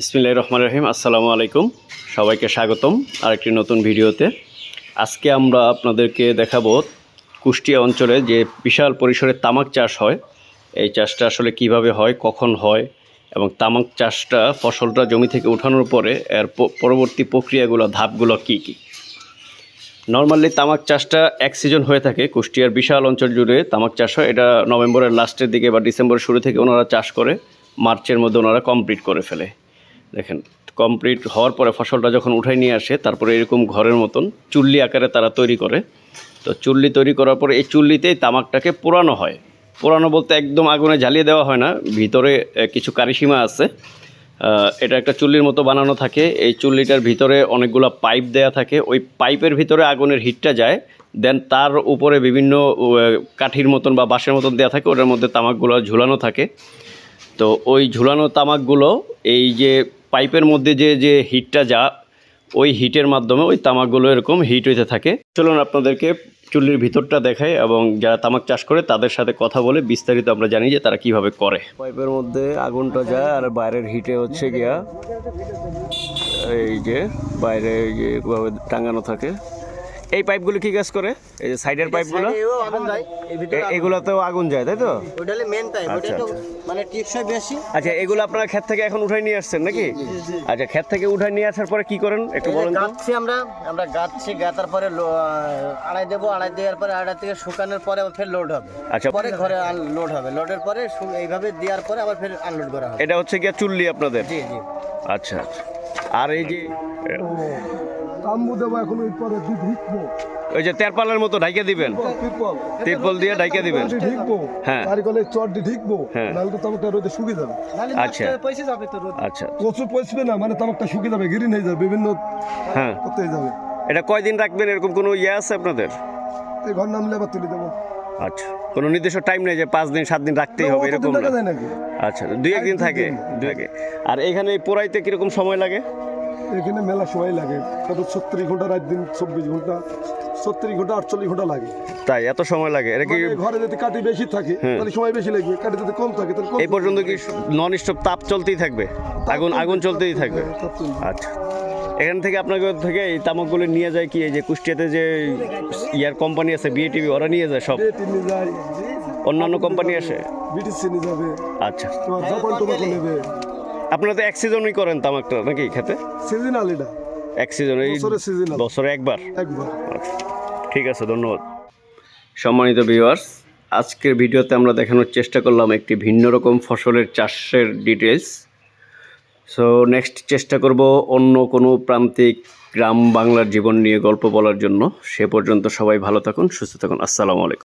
বিসমিল্লাহির রহমানির রহিম। আসসালামু আলাইকুম, সবাইকে স্বাগতম আরেকটি নতুন ভিডিওতে। আজকে আমরা আপনাদেরকে দেখাবো কুষ্টিয়া অঞ্চলে যে বিশাল পরিসরে তামাক চাষ হয়, এই চাষটা আসলে কিভাবে হয়, কখন হয় এবং তামাক চাষটা ফসলটা জমি থেকে ওঠানোর পরে এর পরবর্তী প্রক্রিয়াগুলো, ধাপগুলো কী কী। নর্মালি তামাক চাষটা এক সিজন হয়ে থাকে, কুষ্টিয়ার বিশাল অঞ্চল জুড়ে তামাক চাষ হয়। এটা নভেম্বরের লাস্টের দিকে বা ডিসেম্বরের শুরু থেকে ওনারা চাষ করে মার্চের মধ্যে ওনারা কমপ্লিট করে ফেলে। দেখেন, কমপ্লিট হওয়ার পরে ফসলটা যখন উঠাই নিয়ে আসে, তারপরে এরকম ঘরের মতন চুল্লি আকারে তারা তৈরি করে। তো চুল্লি তৈরি করার পরে এই চুল্লিতেই তামাকটাকে পোড়ানো হয়। পোড়ানো বলতে একদম আগুনে জ্বালিয়ে দেওয়া হয় না, ভিতরে কিছু কারিসীমা আছে। এটা একটা চুল্লির মতো বানানো থাকে। এই চুল্লিটার ভিতরে অনেকগুলো পাইপ দেয়া থাকে। ওই পাইপের ভিতরে আগুনের হিটটা যায়, দেন তার উপরে বিভিন্ন কাঠির মতন বা বাঁশের মতন দেওয়া থাকে, ওটার মধ্যে তামাকগুলো ঝুলানো থাকে। তো ওই ঝুলানো তামাকগুলো এই যে পাইপের মধ্যে যে হিটটা ওই হিটের মাধ্যমে ওই তামাকগুলো এরকম হিট হইতে থাকে। চলুন আপনাদেরকে চুল্লির ভিতরটা দেখাই এবং যারা তামাক চাষ করে তাদের সাথে কথা বলে বিস্তারিত আমরা জানি যে তারা কিভাবে করে। পাইপের মধ্যে আগুনটা যায় আর বাইরের হিটে হচ্ছে গিয়া এই যে বাইরে যেভাবে টাঙানো থাকে। এই পাইপগুলো কি কাজ করে? এই যে সাইডের পাইপগুলো, এগুলোতেও আগুন যায়, তাই তো? ওটা হলো মেন পাইপ, ওটা তো মানে টিপসই বেশি। আচ্ছা, এগুলো আপনারা ক্ষেত থেকে এখন উঠাই নিয়ে আসছেন নাকি? আচ্ছা, ক্ষেত থেকে উঠাই নিয়ে আসার পরে কি করেন একটু বলেন তো। গাঁথছি আমরা গাঁথছি, গাঁথার পরে আড়াই দেবো, আড়াই দেওয়ার পরে আড়াই থেকে শুকানোর পরে ফের লোড হবে। আচ্ছা, পরে ঘরে লোড হবে, লোডের পরে এইভাবে দেওয়ার পরে আবার ফের আনলোড করা হবে। এটা হচ্ছে গিয়া চুল্লি আপনাদের? জি জি। আচ্ছা আচ্ছা। আর এই যে তাম্বু দেবো এখন, ওই পরে ঢিকবো, ওই যে তেরপালের মতো ঢাইকে দিবেন, তিরপল দিয়ে ঢাইকে দিবেন। ঢিকবো, হ্যাঁ, কারিগলের চট দিয়ে ঢিকবো, হ্যাঁ। নাহলে তো তামাকটা রোদে শুকিয়ে যাবে। আচ্ছা আচ্ছা। প্রচুর পচবে না, মানে তামাকটা শুকিয়ে যাবে, গ্রিন হয়ে যাবে, বিভিন্ন হ্যাঁ, করতে যাবে। এটা কয়দিন রাখবেন এরকম কোনো ইয়ে আছে আপনাদের? এই ঘর নামলে আবার তুলে দেবো। আচ্ছা, কোনো নির্দিষ্ট টাইম নেই যে 5 দিন 7 দিন রাখতেই হবে এরকম না? নাকি? আচ্ছা, 2-1 দিন থাকে, 2-1। আর এইখানে পোড়াইতে কিরকম সময় লাগে? এখানে মেলা সময় লাগে, কত 36 ঘন্টা, রাত দিন 24 ঘন্টা, 36 ঘন্টা 48 ঘন্টা লাগে। তাই এত সময় লাগে? এটা কি মানে ঘরে যদি কাঠি বেশি থাকে তাহলে সময় বেশি লাগবে, কাঠি যদি কম থাকে তাহলে কম। এই পর্যন্ত কি নন স্টপ তাপ চলতেই থাকবে? আগুন চলতেই থাকবে? আচ্ছা। এখান থেকে আপনাদের থেকে এই তামাকগুলো নিয়ে যায় কি, এই যে কুষ্টিয়াতে যে ইয়ার কোম্পানি আছে বিএটিভি, ওরা নিয়ে যায় সব? নিয়ে যায়, অন্যান্য কোম্পানি আসে? বিটিসি নিয়ে যাবে, আচ্ছা। তোমার জাপান টোবাকো নেবে। আপনারা তো এক সিজনই করেন তামাকটা নাকি খেতে? সিজনাল, এটা এক সিজন, এই বছরে একবার? একবার। আচ্ছা, ঠিক আছে, ধন্যবাদ। সম্মানিত ভিউয়ার্স, আজকের ভিডিওতে আমরা দেখানোর চেষ্টা করলাম একটি ভিন্ন রকম ফসলের চাষের ডিটেলস। সো নেক্সট চেষ্টা করব অন্য কোনো প্রান্তিক গ্রাম বাংলার জীবন নিয়ে গল্প বলার জন্য। সে পর্যন্ত সবাই ভালো থাকুন, সুস্থ থাকুন। আসসালামু আলাইকুম।